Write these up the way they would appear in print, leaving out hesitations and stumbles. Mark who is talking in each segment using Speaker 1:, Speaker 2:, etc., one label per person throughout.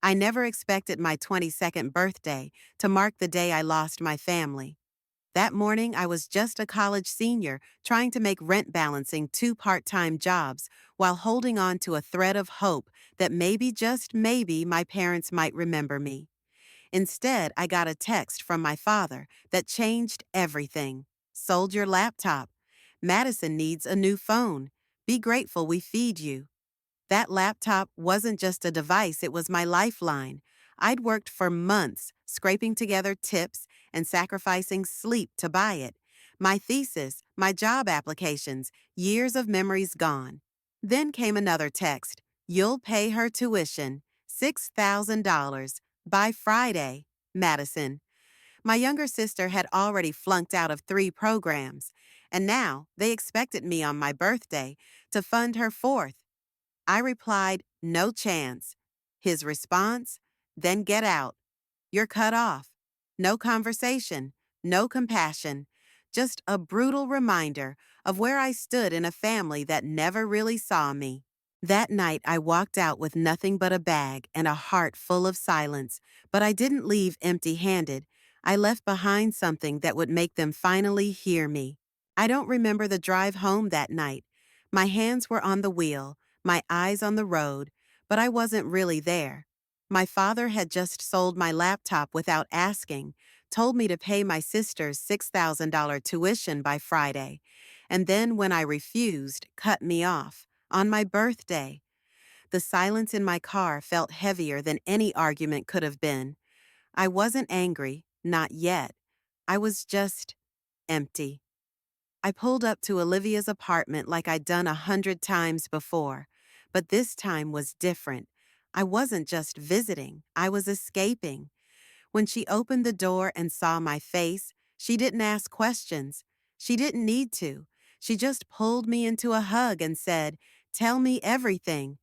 Speaker 1: I never expected my 22nd birthday to mark the day I lost my family. That morning, I was just a college senior trying to make rent balancing two part-time jobs while holding on to a thread of hope that maybe, just maybe, my parents might remember me. Instead, I got a text from my father that changed everything. Sold your laptop. Madison needs a new phone. Be grateful we feed you. That laptop wasn't just a device, it was my lifeline. I'd worked for months, scraping together tips and sacrificing sleep to buy it. My thesis, my job applications, years of memories gone. Then came another text. You'll pay her tuition, $6,000, by Friday, Madison. My younger sister had already flunked out of 3 programs, and now they expected me on my birthday to fund her fourth. I replied, no chance. His response, then get out. You're cut off. No conversation, no compassion, just a brutal reminder of where I stood in a family that never really saw me. That night, I walked out with nothing but a bag and a heart full of silence, but I didn't leave empty-handed. I left behind something that would make them finally hear me. I don't remember the drive home that night. My hands were on the wheel, my eyes on the road, but I wasn't really there. My father had just sold my laptop without asking, told me to pay my sister's $6,000 tuition by Friday, and then when I refused, cut me off. On my birthday. The silence in my car felt heavier than any argument could have been. I wasn't angry, not yet. I was just empty. I pulled up to Olivia's apartment like I'd done 100 times before, but this time was different. I wasn't just visiting, I was escaping. When she opened the door and saw my face, she didn't ask questions. She didn't need to. She just pulled me into a hug and said, "Tell me everything."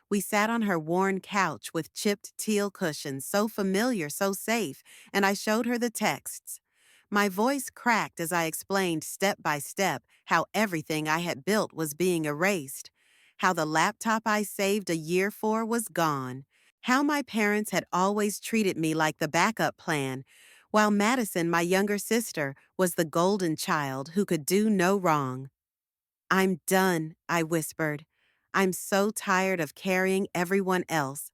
Speaker 1: We sat on her worn couch with chipped teal cushions, so familiar, so safe, and I showed her the texts. My voice cracked as I explained step by step how everything I had built was being erased, how the laptop I saved a year for was gone, how my parents had always treated me like the backup plan, while Madison, my younger sister, was the golden child who could do no wrong. I'm done, I whispered. I'm so tired of carrying everyone else.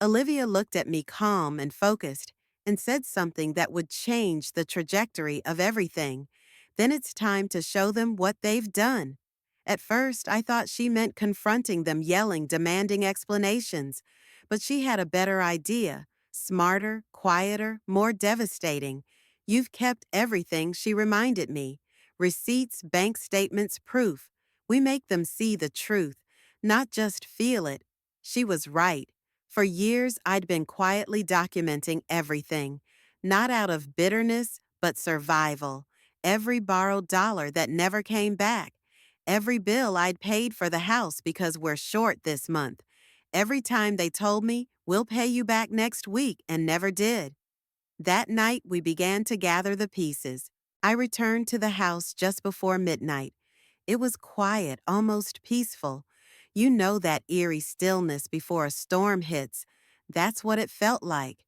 Speaker 1: Olivia looked at me calm and focused and said something that would change the trajectory of everything. Then it's time to show them what they've done. At first, I thought she meant confronting them, yelling, demanding explanations. But she had a better idea. Smarter, quieter, more devastating. You've kept everything, she reminded me. Receipts, bank statements, proof. We make them see the truth, not just feel it. She was right. For years, I'd been quietly documenting everything, not out of bitterness, but survival. Every borrowed dollar that never came back. Every bill I'd paid for the house because we're short this month. Every time they told me, we'll pay you back next week, and never did. That night, we began to gather the pieces. I returned to the house just before midnight. It was quiet, almost peaceful. You know that eerie stillness before a storm hits. That's what it felt like.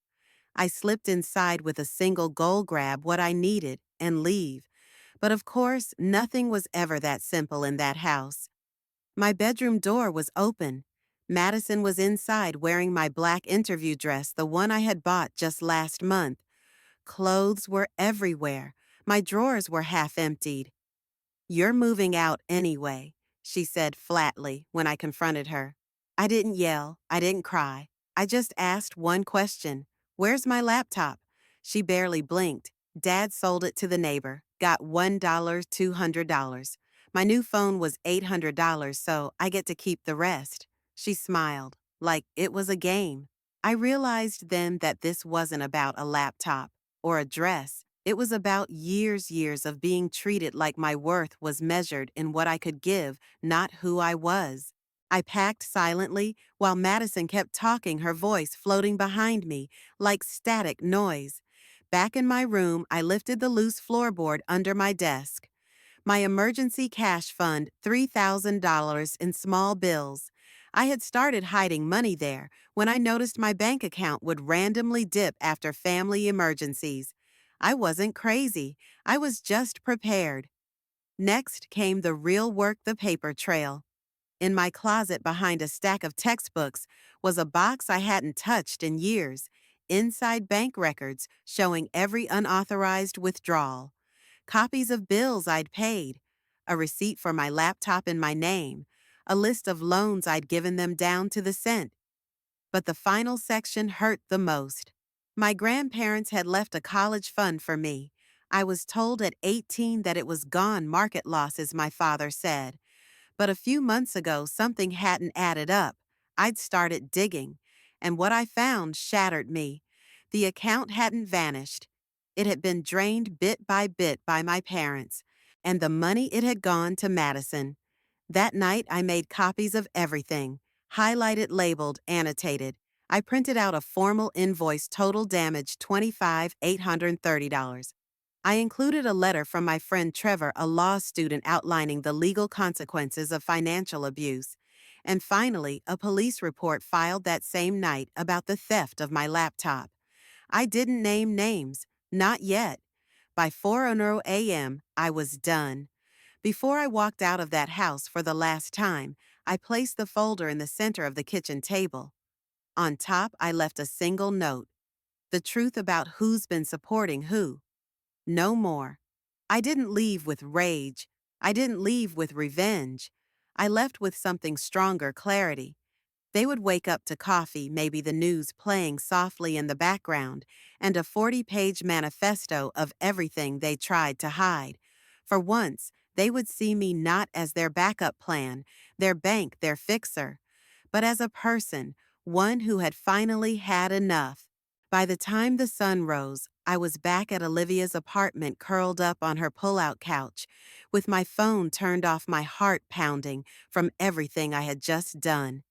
Speaker 1: I slipped inside with a single goal, grab what I needed, and leave. But of course, nothing was ever that simple in that house. My bedroom door was open. Madison was inside wearing my black interview dress, the one I had bought just last month. Clothes were everywhere. My drawers were half emptied. "You're moving out anyway," she said flatly when I confronted her. I didn't yell. I didn't cry. I just asked one question. "Where's my laptop?" She barely blinked. "Dad sold it to the neighbor. Got $1, $200. My new phone was $800, so I get to keep the rest." She smiled, like it was a game. I realized then that this wasn't about a laptop or a dress. It was about years of being treated like my worth was measured in what I could give, not who I was. I packed silently while Madison kept talking, her voice floating behind me like static noise. Back in my room, I lifted the loose floorboard under my desk. My emergency cash fund, $3,000 in small bills. I had started hiding money there when I noticed my bank account would randomly dip after family emergencies. I wasn't crazy, I was just prepared. Next came the real work, the paper trail. In my closet behind a stack of textbooks was a box I hadn't touched in years, inside bank records showing every unauthorized withdrawal, copies of bills I'd paid, a receipt for my laptop in my name, a list of loans I'd given them down to the cent. But the final section hurt the most. My grandparents had left a college fund for me. I was told at 18 that it was gone, market losses, my father said. But a few months ago, something hadn't added up. I'd started digging, and what I found shattered me. The account hadn't vanished. It had been drained bit by my parents, and the money, it had gone to Madison. That night, I made copies of everything, highlighted, labeled, annotated. I printed out a formal invoice, total damage $25,830. I included a letter from my friend Trevor, a law student, outlining the legal consequences of financial abuse. And finally, a police report filed that same night about the theft of my laptop. I didn't name names, not yet. By 4:00 a.m., I was done. Before I walked out of that house for the last time, I placed the folder in the center of the kitchen table. On top, I left a single note: the truth about who's been supporting who. No more. I didn't leave with rage. I didn't leave with revenge. I left with something stronger: clarity. They would wake up to coffee, maybe the news playing softly in the background, and a 40-page manifesto of everything they tried to hide. For once, they would see me not as their backup plan, their bank, their fixer, but as a person, one who had finally had enough. By the time the sun rose, I was back at Olivia's apartment, curled up on her pull-out couch, with my phone turned off, my heart pounding from everything I had just done.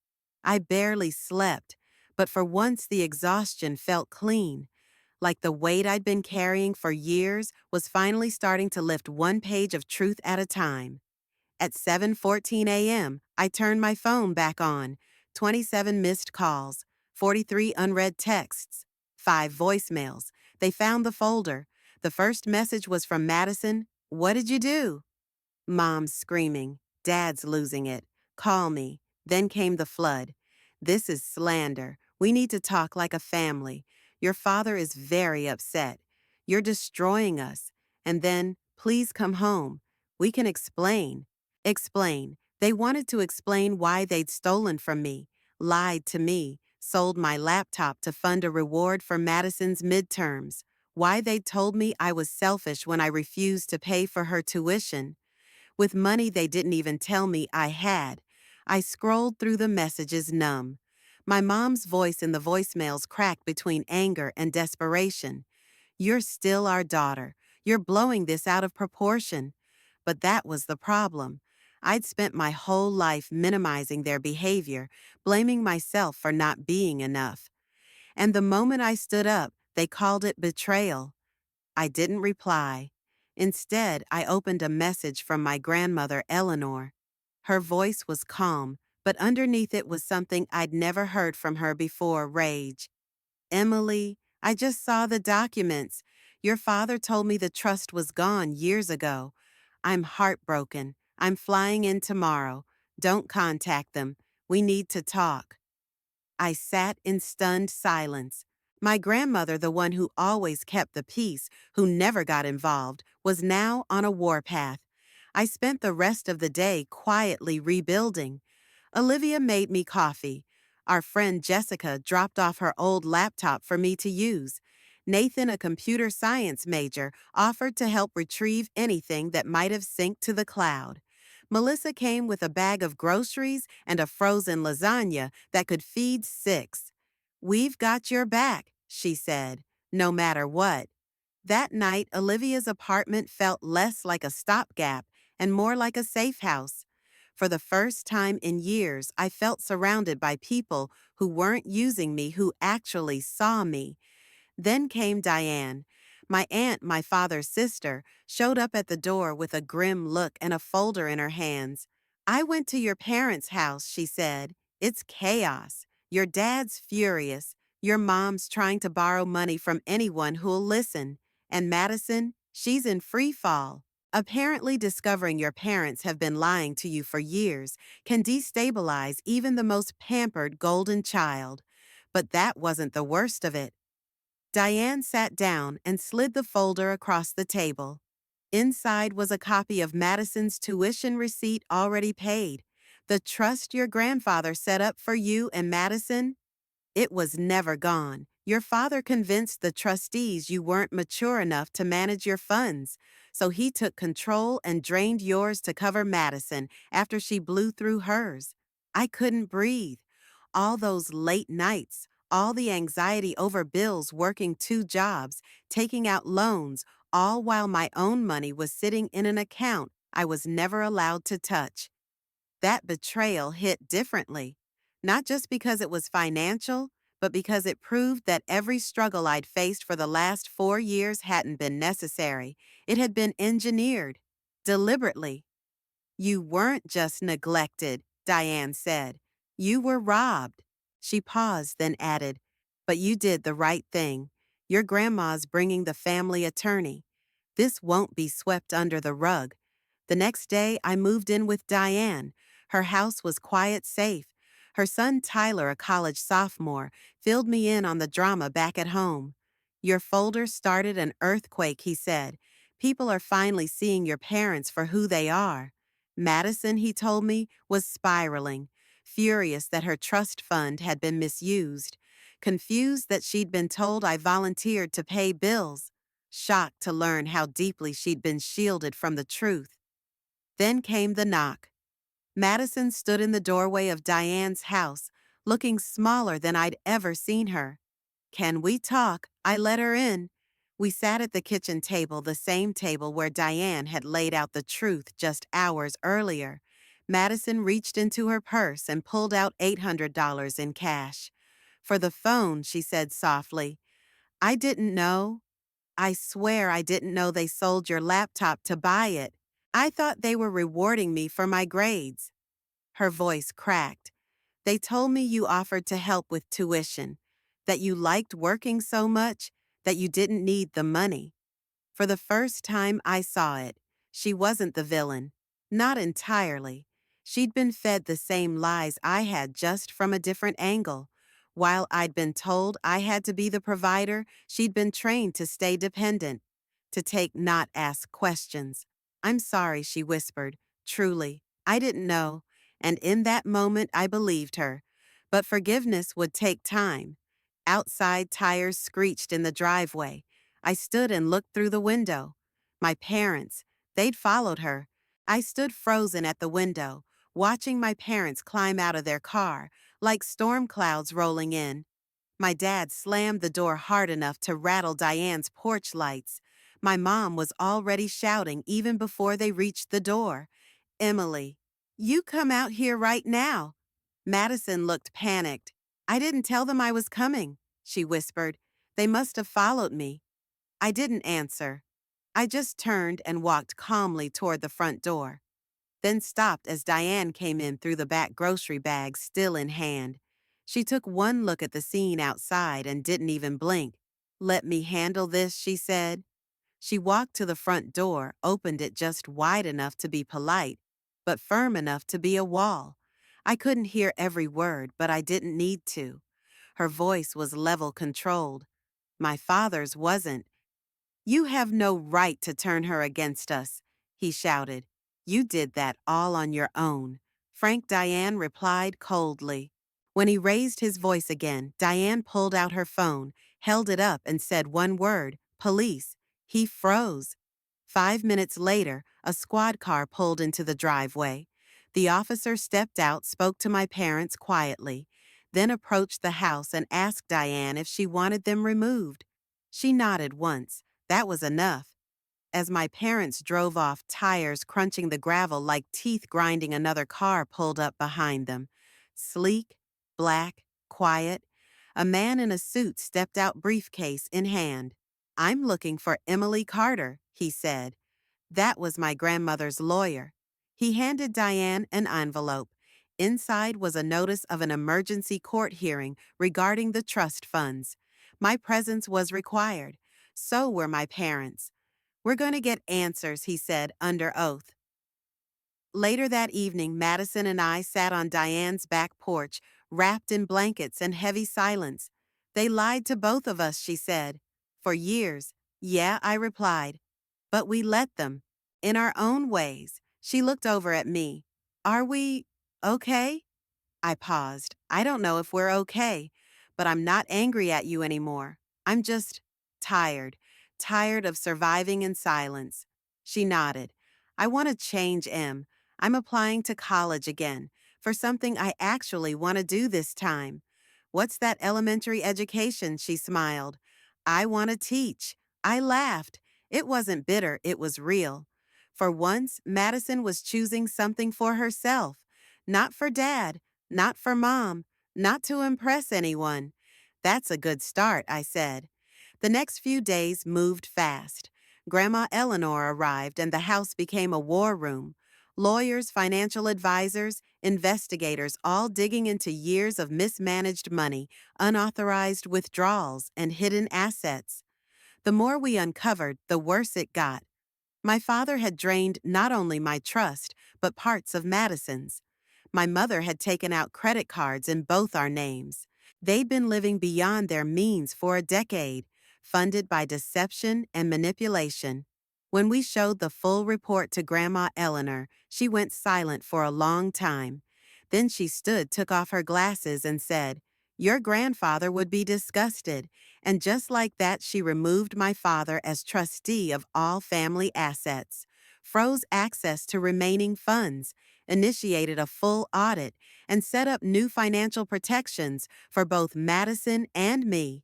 Speaker 1: I barely slept, but for once the exhaustion felt clean, like the weight I'd been carrying for years was finally starting to lift, one page of truth at a time. At 7:14 a.m., I turned my phone back on. 27 missed calls, 43 unread texts, 5 voicemails. They found the folder. The first message was from Madison. "What did you do?" Mom's screaming. Dad's losing it. "Call me." Then came the flood. "This is slander. We need to talk like a family. Your father is very upset. You're destroying us." And then, "Please come home. We can explain." Explain. They wanted to explain why they'd stolen from me, lied to me, sold my laptop to fund a reward for Madison's midterms, why they'd told me I was selfish when I refused to pay for her tuition, with money they didn't even tell me I had. I scrolled through the messages, numb. My mom's voice in the voicemails cracked between anger and desperation. "You're still our daughter. You're blowing this out of proportion." But that was the problem. I'd spent my whole life minimizing their behavior, blaming myself for not being enough. And the moment I stood up, they called it betrayal. I didn't reply. Instead, I opened a message from my grandmother, Eleanor. Her voice was calm, but underneath it was something I'd never heard from her before: rage. "Emily, I just saw the documents. Your father told me the trust was gone years ago. I'm heartbroken. I'm flying in tomorrow. Don't contact them. We need to talk." I sat in stunned silence. My grandmother, the one who always kept the peace, who never got involved, was now on a warpath. I spent the rest of the day quietly rebuilding. Olivia made me coffee. Our friend Jessica dropped off her old laptop for me to use. Nathan, a computer science major, offered to help retrieve anything that might have synced to the cloud. Melissa came with a bag of groceries and a frozen lasagna that could feed 6. "We've got your back," she said, "no matter what." That night, Olivia's apartment felt less like a stopgap and more like a safe house. For the first time in years, I felt surrounded by people who weren't using me, who actually saw me. Then came Diane. My aunt, my father's sister, showed up at the door with a grim look and a folder in her hands. "I went to your parents' house," she said. It's chaos. Your dad's furious. Your mom's trying to borrow money from anyone who'll listen. And Madison, she's in free fall. Apparently, discovering your parents have been lying to you for years can destabilize even the most pampered golden child. But that wasn't the worst of it. Diane sat down and slid the folder across the table. Inside was a copy of Madison's tuition receipt already paid. The trust your grandfather set up for you and Madison, it was never gone. Your father convinced the trustees you weren't mature enough to manage your funds, so he took control and drained yours to cover Madison after she blew through hers. I couldn't breathe. All those late nights, all the anxiety over bills, working two jobs, taking out loans, all while my own money was sitting in an account I was never allowed to touch. That betrayal hit differently, not just because it was financial, but because it proved that every struggle I'd faced for the last 4 years hadn't been necessary. It had been engineered, deliberately. You weren't just neglected, Diane said. You were robbed. She paused, then added, but you did the right thing. Your grandma's bringing the family attorney. This won't be swept under the rug. The next day, I moved in with Diane. Her house was quiet, safe. Her son Tyler, a college sophomore, filled me in on the drama back at home. Your folder started an earthquake, he said. People are finally seeing your parents for who they are. Madison, he told me, was spiraling, furious that her trust fund had been misused, confused that she'd been told I volunteered to pay bills, shocked to learn how deeply she'd been shielded from the truth. Then came the knock. Madison stood in the doorway of Diane's house, looking smaller than I'd ever seen her. Can we talk? I let her in. We sat at the kitchen table, the same table where Diane had laid out the truth just hours earlier. Madison reached into her purse and pulled out $800 in cash. For the phone, she said softly. I didn't know. I swear I didn't know they sold your laptop to buy it. I thought they were rewarding me for my grades. Her voice cracked. They told me you offered to help with tuition, that you liked working so much that you didn't need the money. For the first time I saw it, she wasn't the villain. Not entirely. She'd been fed the same lies I had, just from a different angle. While I'd been told I had to be the provider, she'd been trained to stay dependent, to take not ask questions. I'm sorry, she whispered. Truly, I didn't know. And in that moment I believed her. But forgiveness would take time. Outside, tires screeched in the driveway. I stood and looked through the window. My parents, they'd followed her. I stood frozen at the window, watching my parents climb out of their car, like storm clouds rolling in. My dad slammed the door hard enough to rattle Diane's porch lights. My mom was already shouting even before they reached the door. Emily, you come out here right now. Madison looked panicked. I didn't tell them I was coming, she whispered. They must have followed me. I didn't answer. I just turned and walked calmly toward the front door, then stopped as Diane came in through the back, grocery bag still in hand. She took one look at the scene outside and didn't even blink. Let me handle this, she said. She walked to the front door, opened it just wide enough to be polite, but firm enough to be a wall. I couldn't hear every word, but I didn't need to. Her voice was level, controlled. My father's wasn't. You have no right to turn her against us, he shouted. You did that all on your own. Frank, Diane replied coldly. When he raised his voice again, Diane pulled out her phone, held it up, and said one word, police. He froze. 5 minutes later, a squad car pulled into the driveway. The officer stepped out, spoke to my parents quietly, then approached the house and asked Diane if she wanted them removed. She nodded once. That was enough. As my parents drove off, tires crunching the gravel like teeth grinding, another car pulled up behind them. Sleek, black, quiet. A man in a suit stepped out, briefcase in hand. I'm looking for Emily Carter, he said. That was my grandmother's lawyer. He handed Diane an envelope. Inside was a notice of an emergency court hearing regarding the trust funds. My presence was required. So were my parents. "We're going to get answers," he said under oath. Later that evening, Madison and I sat on Diane's back porch, wrapped in blankets and heavy silence. "They lied to both of us," she said. "For years." "Yeah," I replied. "But we let them. In our own ways." She looked over at me. "Are we okay?" I paused. "I don't know if we're okay, but I'm not angry at you anymore. I'm just tired, tired of surviving in silence." She nodded. "I want to change, Em. I'm applying to college again, for something I actually want to do this time." "What's that elementary education?" She smiled. "I want to teach." I laughed. It wasn't bitter, it was real. For once, Madison was choosing something for herself, not for Dad, not for Mom, not to impress anyone. "That's a good start," I said. The next few days moved fast. Grandma Eleanor arrived and the house became a war room. Lawyers, financial advisors, investigators all digging into years of mismanaged money, unauthorized withdrawals, and hidden assets. The more we uncovered, the worse it got. My father had drained not only my trust, but parts of Madison's. My mother had taken out credit cards in both our names. They'd been living beyond their means for a decade, funded by deception and manipulation. When we showed the full report to Grandma Eleanor, she went silent for a long time. Then she stood, took off her glasses, and said, "Your grandfather would be disgusted." And just like that, she removed my father as trustee of all family assets, froze access to remaining funds, initiated a full audit, and set up new financial protections for both Madison and me.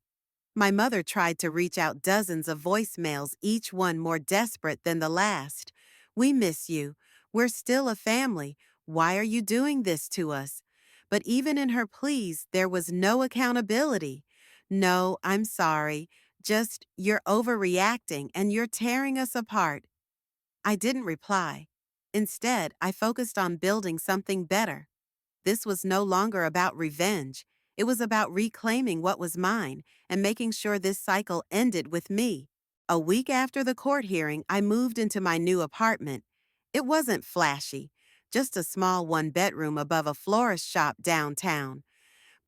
Speaker 1: My mother tried to reach out dozens of voicemails, each one more desperate than the last. "We miss you. We're still a family. Why are you doing this to us?" But even in her pleas, there was no accountability. "No, I'm sorry. Just, you're overreacting and you're tearing us apart." I didn't reply. Instead, I focused on building something better. This was no longer about revenge. It was about reclaiming what was mine and making sure this cycle ended with me. A week after the court hearing, I moved into my new apartment. It wasn't flashy, just a small one-bedroom above a florist shop downtown.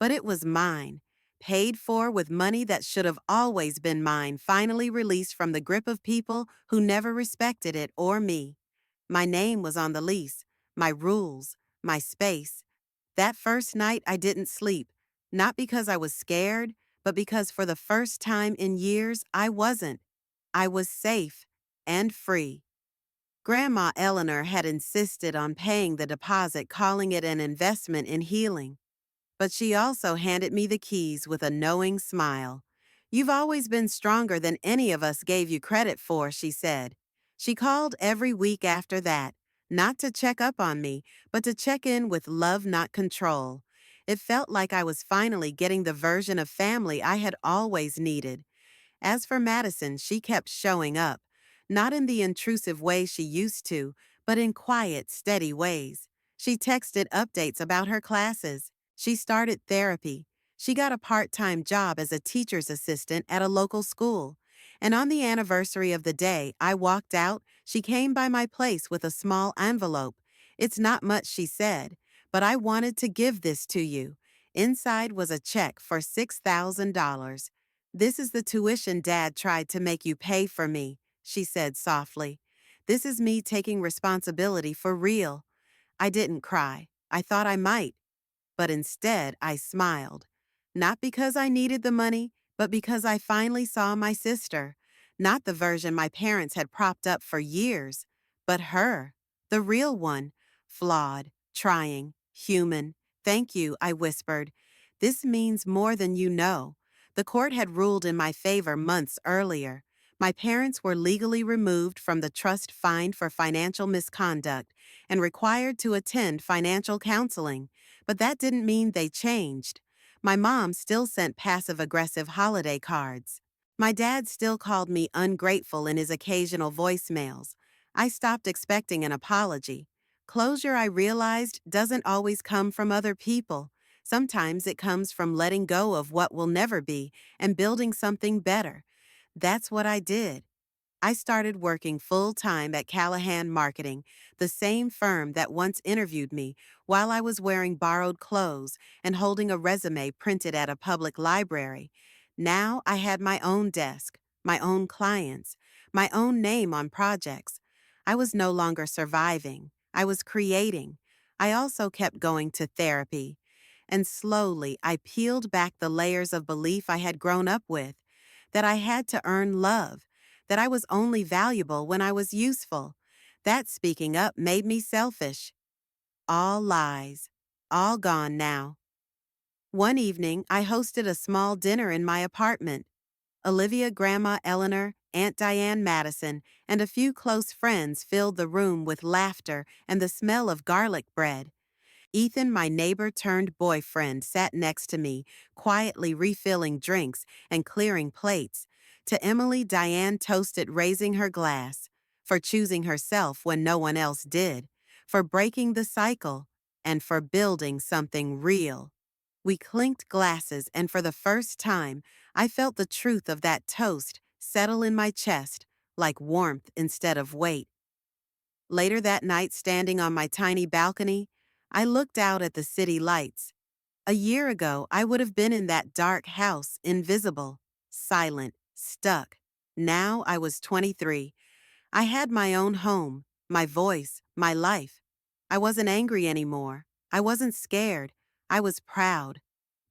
Speaker 1: But it was mine, paid for with money that should have always been mine, finally released from the grip of people who never respected it or me. My name was on the lease, my rules, my space. That first night, I didn't sleep, not because I was scared, but because for the first time in years, I wasn't. I was safe and free. Grandma Eleanor had insisted on paying the deposit, calling it an investment in healing. But she also handed me the keys with a knowing smile. "You've always been stronger than any of us gave you credit for," she said. She called every week after that, not to check up on me, but to check in with love, not control. It felt like I was finally getting the version of family I had always needed. As for Madison, she kept showing up, not in the intrusive way she used to, but in quiet, steady ways. She texted updates about her classes. She started therapy. She got a part-time job as a teacher's assistant at a local school. And on the anniversary of the day I walked out, she came by my place with a small envelope. "It's not much," she said, "but I wanted to give this to you." Inside was a check for $6,000. "This is the tuition Dad tried to make you pay for me," she said softly. "This is me taking responsibility for real." I didn't cry. I thought I might. But instead, I smiled. Not because I needed the money, but because I finally saw my sister. Not the version my parents had propped up for years, but her, the real one, flawed, trying, human. "Thank you," I whispered. "This means more than you know." The court had ruled in my favor months earlier. My parents were legally removed from the trust, fined for financial misconduct, and required to attend financial counseling. But that didn't mean they changed. My mom still sent passive-aggressive holiday cards. My dad still called me ungrateful in his occasional voicemails. I stopped expecting an apology. Closure, I realized, doesn't always come from other people. Sometimes it comes from letting go of what will never be and building something better. That's what I did. I started working full time at Callahan Marketing, the same firm that once interviewed me while I was wearing borrowed clothes and holding a resume printed at a public library. Now I had my own desk, my own clients, my own name on projects. I was no longer surviving, I was creating. I also kept going to therapy. And slowly I peeled back the layers of belief I had grown up with, that I had to earn love, that I was only valuable when I was useful. That speaking up made me selfish. All lies. All gone now. One evening, I hosted a small dinner in my apartment. Olivia, Grandma Eleanor, Aunt Diane Madison, and a few close friends filled the room with laughter and the smell of garlic bread. Ethan, my neighbor turned boyfriend, sat next to me, quietly refilling drinks and clearing plates. To Emily, Diane toasted, raising her glass, for choosing herself when no one else did, for breaking the cycle, and for building something real. We clinked glasses, and for the first time, I felt the truth of that toast settle in my chest, like warmth instead of weight. Later that night, standing on my tiny balcony, I looked out at the city lights. A year ago, I would have been in that dark house, invisible, silent, stuck. Now I was 23. I had my own home, my voice, my life. I wasn't angry anymore. I wasn't scared. I was proud.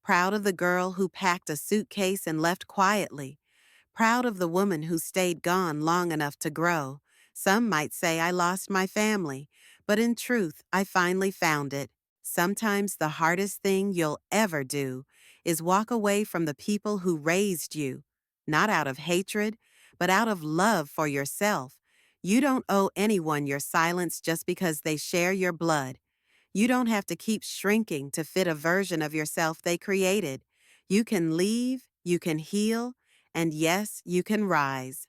Speaker 1: Proud of the girl who packed a suitcase and left quietly. Proud of the woman who stayed gone long enough to grow. Some might say I lost my family, but in truth, I finally found it. Sometimes the hardest thing you'll ever do is walk away from the people who raised you, not out of hatred, but out of love for yourself. You don't owe anyone your silence just because they share your blood. You don't have to keep shrinking to fit a version of yourself they created. You can leave, you can heal, and yes, you can rise.